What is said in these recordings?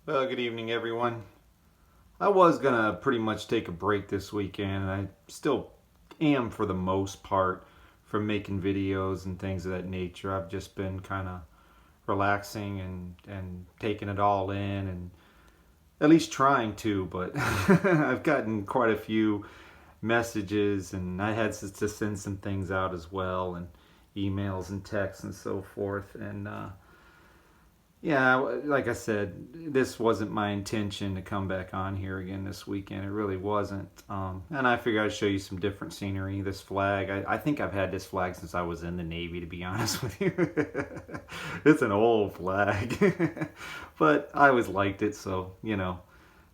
Well, good evening, everyone. I was gonna pretty much take a break this weekend, and I still am for the most part from making videos and things of that nature. I've just been kind of relaxing and taking it all in, and at least trying to. But I've gotten quite a few messages, and I had to send some things out as well, and emails and texts and so forth, and yeah, like I said, this wasn't my intention to come back on here again this weekend. It really wasn't. And I figured I'd show you some different scenery. This flag, I think I've had this flag since I was in the Navy, to be honest with you. It's an old flag. But I always liked it, so,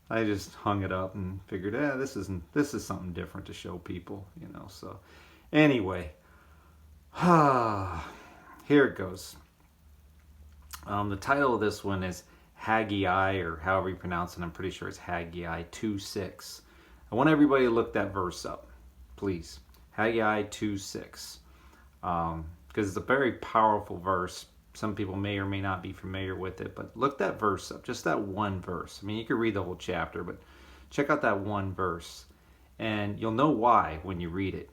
I just hung it up and figured, this is something different to show people. So anyway, here it goes. The title of this one is Haggai, or however you pronounce it. I'm pretty sure it's Haggai 2:6. I want everybody to look that verse up, please. Haggai 2:6, because it's a very powerful verse. Some people may or may not be familiar with it, but look that verse up, just that one verse. I mean, you could read the whole chapter, but check out that one verse, and you'll know why when you read it.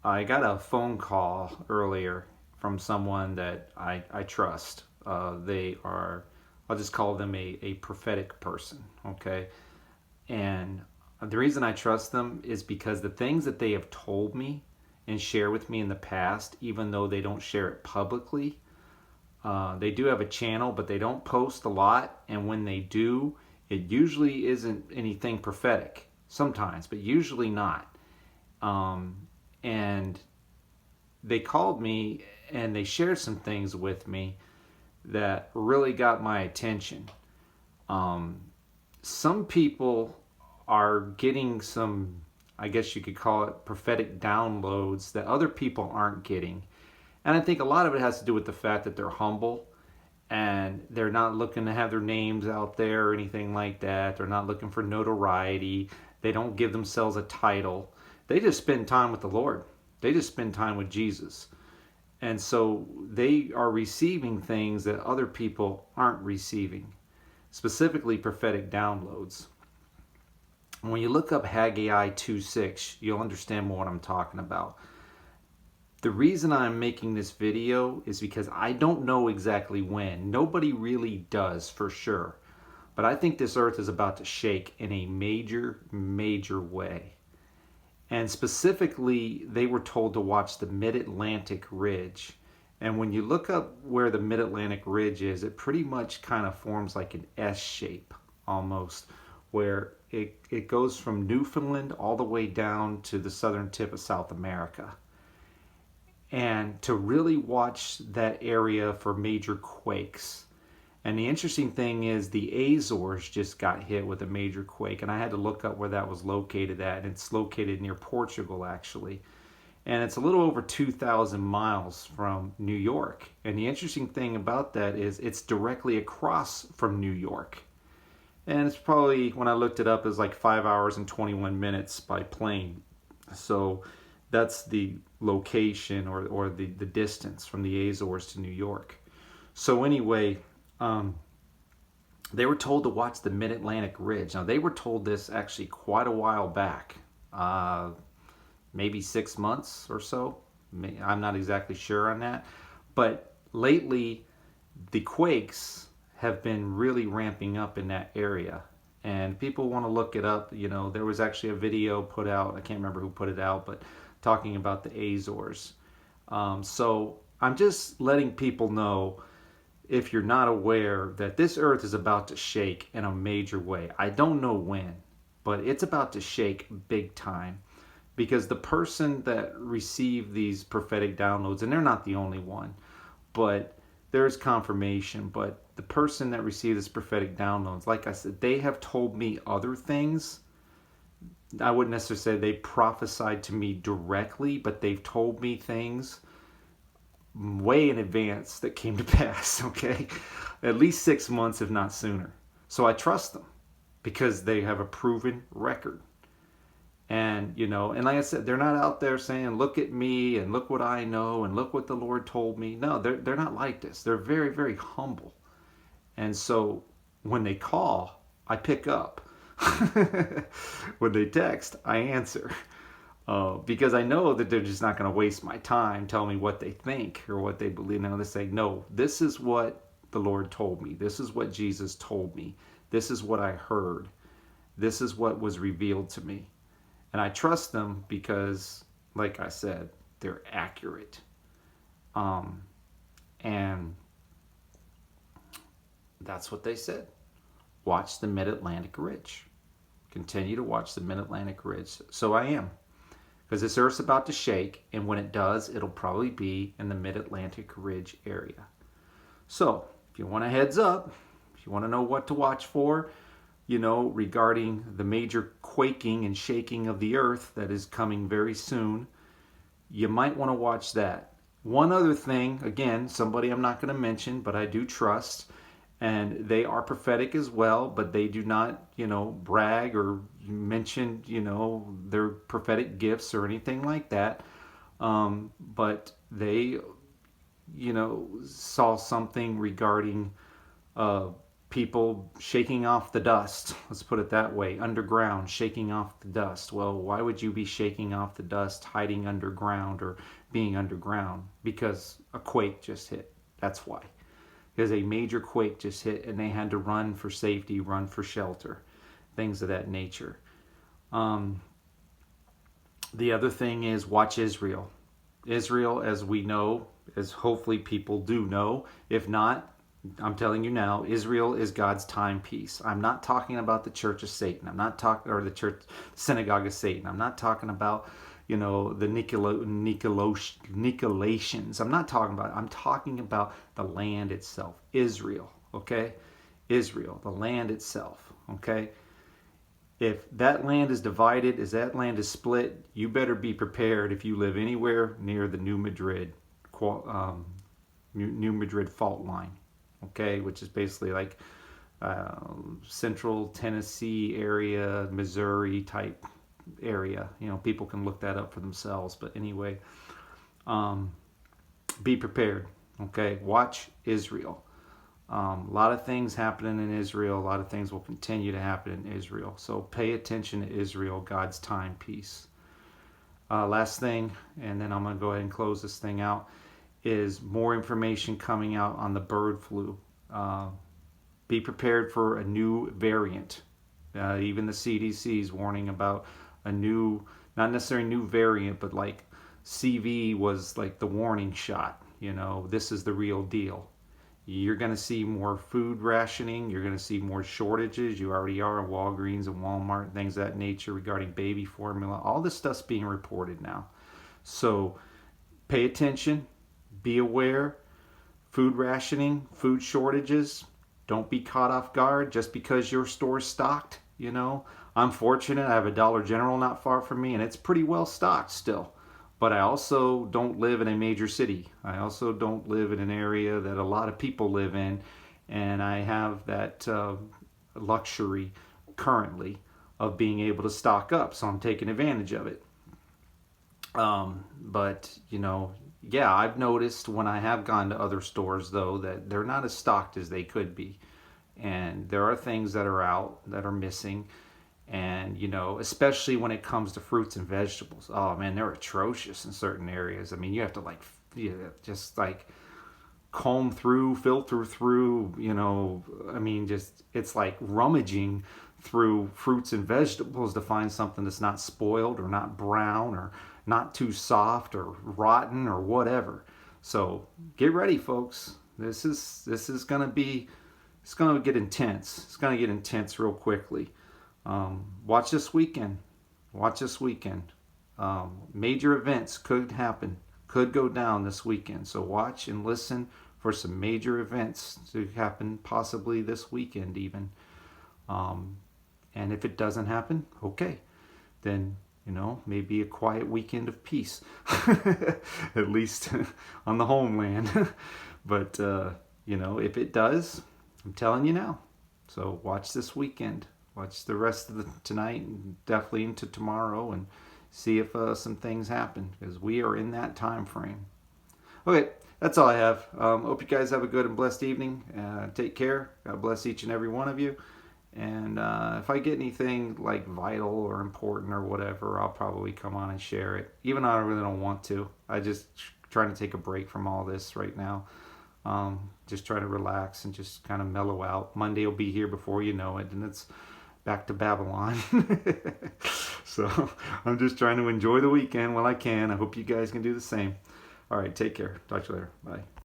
I got a phone call earlier from someone that I trust. They are, I'll just call them a prophetic person, okay? And the reason I trust them is because the things that they have told me and share with me in the past, even though they don't share it publicly, they do have a channel, but they don't post a lot. And when they do, it usually isn't anything prophetic, sometimes, but usually not. And they called me and they shared some things with me that really got my attention. Some people are getting some, I guess you could call it, prophetic downloads that other people aren't getting. And I think a lot of it has to do with the fact that they're humble and they're not looking to have their names out there or anything like that. They're not looking for notoriety. They don't give themselves a title. They just spend time with the Lord. They just spend time with Jesus. And so they are receiving things that other people aren't receiving, specifically prophetic downloads. When you look up Haggai 2:6, you'll understand more what I'm talking about. The reason I'm making this video is because I don't know exactly when. Nobody really does for sure. But I think this earth is about to shake in a major, major way. And specifically, they were told to watch the Mid-Atlantic Ridge. And when you look up where the Mid-Atlantic Ridge is, it pretty much kind of forms like an S shape almost, where it goes from Newfoundland all the way down to the southern tip of South America. And to really watch that area for major quakes. And the interesting thing is the Azores just got hit with a major quake, and I had to look up where that was located at. And it's located near Portugal, actually. And it's a little over 2,000 miles from New York. And the interesting thing about that is it's directly across from New York. And it's probably, when I looked it up, it was like 5 hours and 21 minutes by plane. So that's the location or the distance from the Azores to New York. So anyway, they were told to watch the Mid-Atlantic Ridge. Now, they were told this actually quite a while back, maybe 6 months or so. I'm not exactly sure on that. But lately, the quakes have been really ramping up in that area. And people want to look it up. There was actually a video put out, I can't remember who put it out, but talking about the Azores. So I'm just letting people know, if you're not aware, that this earth is about to shake in a major way. I don't know when, but it's about to shake big time, because the person that received these prophetic downloads, and they're not the only one, but there's confirmation, but the person that received this prophetic downloads, like I said, they have told me other things. I wouldn't necessarily say they prophesied to me directly, but they've told me things way in advance that came to pass, okay? At least 6 months, if not sooner. So I trust them because they have a proven record. And like I said, they're not out there saying, look at me and look what I know and look what the Lord told me. No, they're not like this. They're very, very humble. And so when they call, I pick up. When they text, I answer. Because I know that they're just not going to waste my time telling me what they think or what they believe. Now they say, no, this is what the Lord told me. This is what Jesus told me. This is what I heard. This is what was revealed to me. And I trust them because, like I said, they're accurate. And that's what they said. Watch the Mid-Atlantic Ridge. Continue to watch the Mid-Atlantic Ridge. So I am. Because this Earth's about to shake, and when it does, it'll probably be in the Mid-Atlantic Ridge area. So, if you want a heads up, if you want to know what to watch for, regarding the major quaking and shaking of the Earth that is coming very soon, you might want to watch that. One other thing, again, somebody I'm not going to mention, but I do trust, and they are prophetic as well, but they do not, brag or mention, their prophetic gifts or anything like that. But they, saw something regarding people shaking off the dust. Let's put it that way. Underground, shaking off the dust. Well, why would you be shaking off the dust, hiding underground or being underground? Because a quake just hit. That's why. Because a major quake just hit and they had to run for safety, run for shelter, things of that nature. The other thing is watch Israel. Israel, as we know, as hopefully people do know, if not, I'm telling you now, Israel is God's timepiece. I'm not talking about the Church of Satan. I'm not talking, or the church, synagogue of Satan. I'm not talking about, the Nicolaitans. I'm not talking about it. I'm talking about the land itself, Israel. Okay, Israel, the land itself. Okay, if that land is divided, as that land is split, you better be prepared if you live anywhere near the New Madrid fault line. Okay, which is basically like central Tennessee area, Missouri type area. People can look that up for themselves. But anyway, be prepared. Okay, watch Israel. A lot of things happening in Israel. A lot of things will continue to happen in Israel. So pay attention to Israel, God's timepiece. Last thing, and then I'm going to go ahead and close this thing out, is more information coming out on the bird flu. Be prepared for a new variant. Even the CDC is warning about a new, not necessarily new variant, but like CV was like the warning shot. This is the real deal. You're going to see more food rationing. You're going to see more shortages. You already are in Walgreens and Walmart, things of that nature regarding baby formula. All this stuff's being reported now. So pay attention. Be aware. Food rationing, food shortages. Don't be caught off guard just because your store's stocked. I'm fortunate. I have a Dollar General not far from me, and it's pretty well stocked still. But I also don't live in a major city. I also don't live in an area that a lot of people live in. And I have that luxury currently of being able to stock up. So I'm taking advantage of it. But, yeah, I've noticed when I have gone to other stores, though, that they're not as stocked as they could be. And there are things that are out that are missing. And, especially when it comes to fruits and vegetables. Oh, man, they're atrocious in certain areas. I mean, you have to, just comb through, filter through, it's like rummaging through fruits and vegetables to find something that's not spoiled or not brown or not too soft or rotten or whatever. So get ready, folks. This is going to be, it's going to get intense. It's going to get intense real quickly. Watch this weekend. Major events could happen, could go down this weekend. So watch and listen for some major events to happen possibly this weekend even. And if it doesn't happen, okay, then, maybe a quiet weekend of peace, at least on the homeland. But, if it does, I'm telling you now. So watch this weekend. Watch the rest of tonight and definitely into tomorrow and see if some things happen, because we are in that time frame. Okay, That's all I have. Hope you guys have a good and blessed evening. Take care. God bless each and every one of you. And if I get anything like vital or important or whatever, I'll probably come on and share it. Even though I really don't want to. I just trying to take a break from all this right now. Just try to relax and just kind of mellow out. Monday will be here before you know it, and it's back to Babylon. So I'm just trying to enjoy the weekend while I can. I hope you guys can do the same. All right, take care. Talk to you later. Bye.